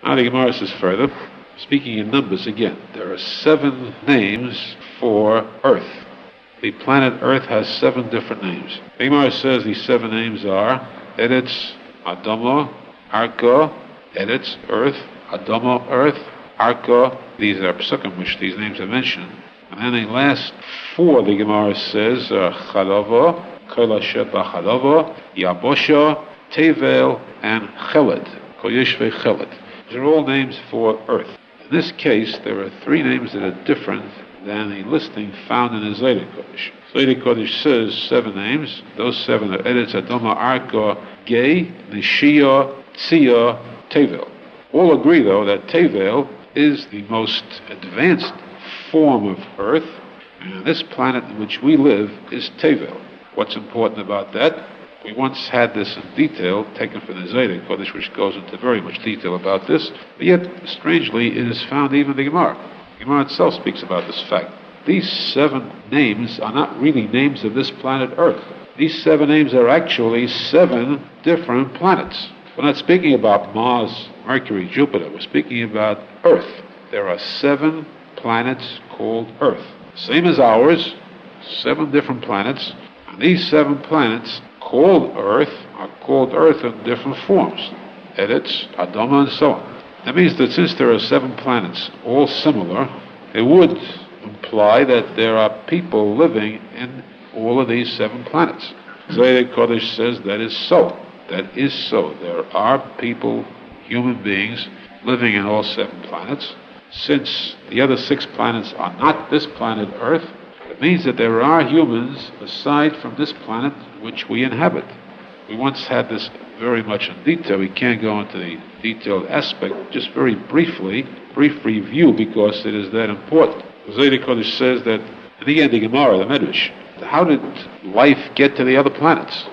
Now the Gemara says further, speaking in numbers again, there are 7 names for Earth. The planet Earth has 7 different names. The Gemara says these 7 names are Eretz, Adama, Arka, Eretz, Earth, Adama, Earth, Arka. These are psukim which these names are mentioned. And then the last 4 the Gemara says are Chalava, Kol Asher B'Chalava, Yabosha, Tevel, and Cheled, Kol Yeshvei Cheled. These are all names for Earth. In this case, there are 3 names that are different than the listing found in the Zohar HaKodesh. Zohar HaKodesh says 7 names. Those 7 are Eretz, Adama, Arka, Gei, Neshia, Tzia, Tevel. All agree, though, that Tevel is the most advanced form of Earth, and this planet in which we live is Tevel. What's important about that? We once had this in detail, taken from the Zohar HaKodesh, which goes into very much detail about this, but yet, strangely, it is found even in the Gemara. The Gemara itself speaks about this fact. These 7 names are not really names of this planet Earth. These 7 names are actually 7 different planets. We're not speaking about Mars, Mercury, Jupiter. We're speaking about Earth. There are 7 planets called Earth. Same as ours, 7 different planets. And these 7 planets called Earth are called Earth in different forms. Eretz, Adama, and so on. That means that since there are 7 planets, all similar, it would imply that there are people living in all of these 7 planets. Zohar HaKodesh says that is so. That is so. There are people, human beings, living in all 7 planets. Since the other 6 planets are not this planet Earth, it means that there are humans aside from this planet which we inhabit. We once had this very much in detail. We can't go into the detailed aspect, just very brief review, because it is that important. Zohar HaKodesh says that, in the end, the Gemara, the Medrash, how did life get to the other planets?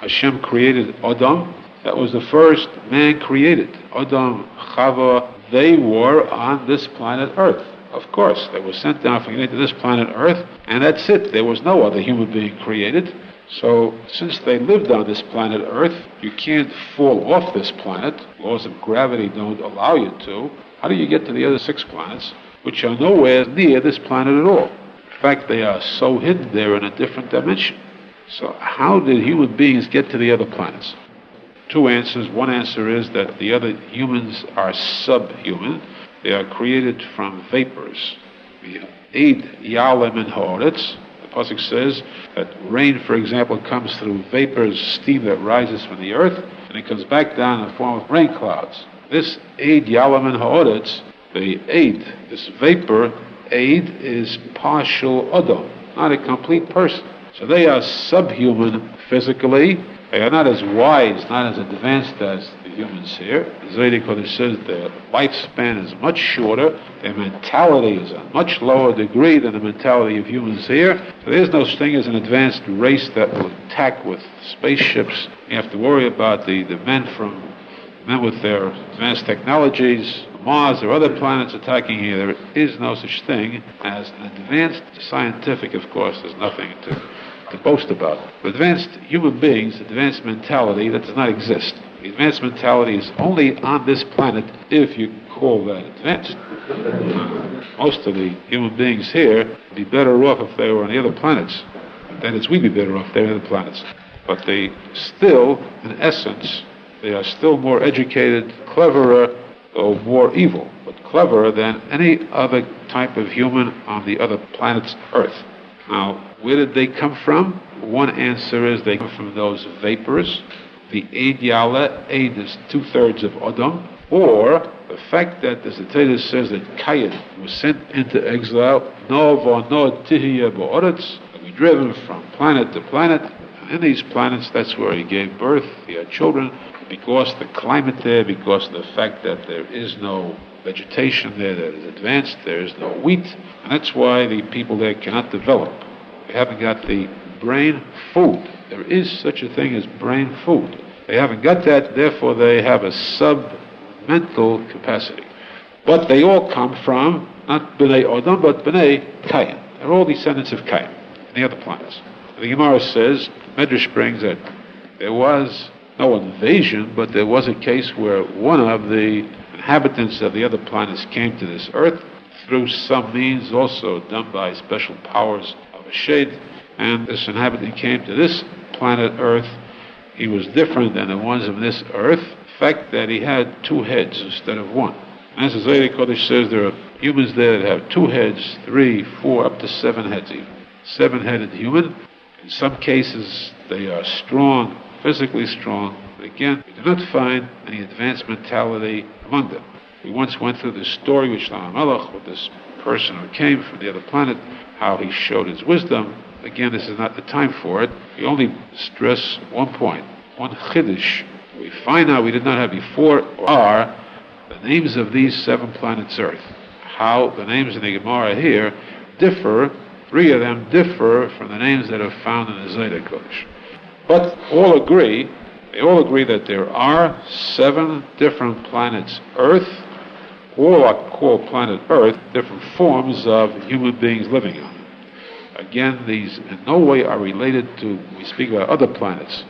Hashem created Adam. That was the first man created. Adam, Chava, they were on this planet Earth. Of course, they were sent down from to this planet Earth, and that's it. There was no other human being created. So, since they lived on this planet Earth, you can't fall off this planet. Laws of gravity don't allow you to. How do you get to the other 6 planets, which are nowhere near this planet at all? In fact, they are so hidden there in a different dimension. So, how did human beings get to the other planets? 2 answers. One answer is that the other humans are subhuman. They are created from vapors. The Eid Yalem and Haaretz. The poseyk says that rain, for example, comes through vapors, steam that rises from the earth, and it comes back down in the form of rain clouds. This Eid Yalem and Haaretz, the Eid, this vapor, Eid is partial Adam, not a complete person. So they are subhuman physically. They are not as wise, not as advanced as the humans here. Zohar HaKodesh says their lifespan is much shorter. Their mentality is a much lower degree than the mentality of humans here. So there's no such thing as an advanced race that will attack with spaceships. You have to worry about the men with their advanced technologies, Mars or other planets attacking here. There is no such thing as an advanced scientific, of course, there's nothing to boast about. But advanced human beings, advanced mentality, that does not exist. The advanced mentality is only on this planet, if you call that advanced. Most of the human beings here would be better off if they were on the other planets. That is, we'd be better off if they were on the planets. But they still, in essence, they are still more educated, cleverer, or more evil, but cleverer than any other type of human on the other planet's Earth. Now, where did they come from? One answer is they come from those vapors. The Eid Yale, Eid is 2/3 of Adam. Or the fact that, as the Torah says, that Cain was sent into exile, to be driven from planet to planet. And in these planets, that's where he gave birth. He had children. Because the climate there, because of the fact that there is no vegetation there that is advanced, there is no wheat, and that's why the people there cannot develop. They haven't got the brain food. There is such a thing as brain food. They haven't got that, therefore they have a sub-mental capacity. But they all come from, not B'nai Adam, but B'nai Cain. They're all descendants of Cain, and the other planets. The Gemara says, Medrash brings that there was no invasion, but there was a case where one of the inhabitants of the other planets came to this earth through some means also done by special powers of a shade, and this inhabitant came to this planet Earth. He was different than the ones of this earth, the fact that he had 2 heads instead of 1. And as the Zohar HaKodesh says, there are humans there that have 2 heads, 3, 4, up to 7 heads even. 7-headed human. In some cases, they are strong, physically strong, but again, we do not find any advanced mentality among them. We once went through this story with Shlomo Melech, with this person who came from the other planet, how he showed his wisdom. Again, this is not the time for it. We only stress one point, one chiddush. We find out we did not have before are the names of these 7 planets Earth. How the names in the Gemara here differ, 3 of them differ from the names that are found in the Zohar HaKodesh. But they all agree that there are 7 different planets Earth. All are called planet Earth, different forms of human beings living on. Again, these in no way are related to, we speak about other planets.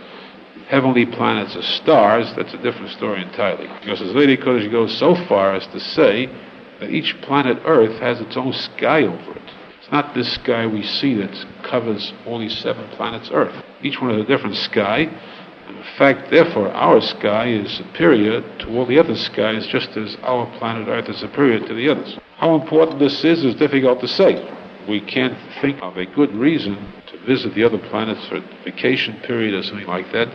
Heavenly planets or stars, that's a different story entirely. Because the Zohar HaKodesh goes so far as to say that each planet Earth has its own sky over it. It's not this sky we see that covers all these 7 planets Earth. Each one has a different sky. And in fact, therefore, our sky is superior to all the other skies, just as our planet Earth is superior to the others. How important this is difficult to say. We can't think of a good reason to visit the other planets for a vacation period or something like that.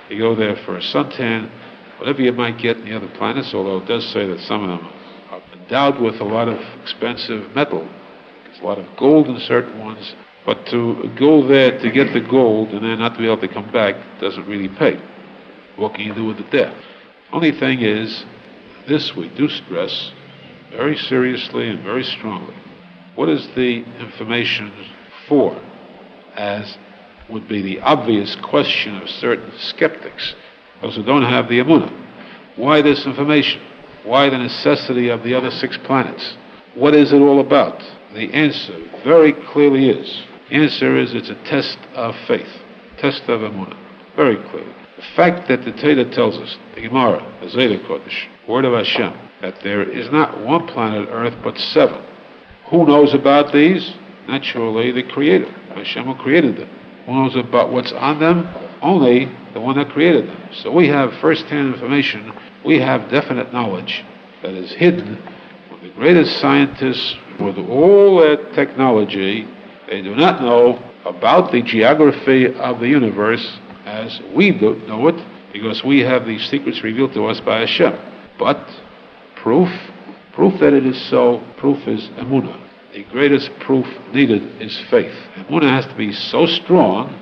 You go there for a suntan, whatever you might get in the other planets, although it does say that some of them are endowed with a lot of expensive metal. There's a lot of gold in certain ones, but to go there to get the gold and then not to be able to come back doesn't really pay. What can you do with it there? Only thing is, this we do stress very seriously and very strongly. What is the information for? As would be the obvious question of certain skeptics, those who don't have the emunah. Why this information? Why the necessity of the other 6 planets? What is it all about? The answer very clearly is. The answer is it's a test of faith, test of emunah, very clearly. The fact that the Torah tells us, the Gemara, the Zohar HaKodesh, Word of Hashem, that there is not 1 planet Earth but 7. Who knows about these? Naturally, the Creator, Hashem who created them. Who knows about what's on them? Only the one that created them. So we have first-hand information. We have definite knowledge that is hidden from the greatest scientists with all their technology. They do not know about the geography of the universe as we do know it, because we have these secrets revealed to us by Hashem. But proof that it is so, proof is emunah. The greatest proof needed is faith. Emunah has to be so strong,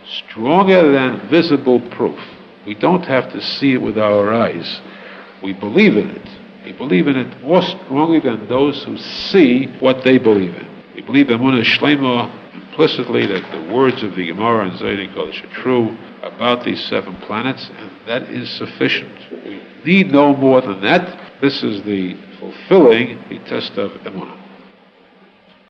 stronger than visible proof. We don't have to see it with our eyes. We believe in it. We believe in it more strongly than those who see what they believe in. We believe emunah shlema implicitly that the words of the Gemara and Zohar HaKodesh are true about these 7 planets, and that is sufficient. We need no more than that. This is the fulfilling the test of emunah.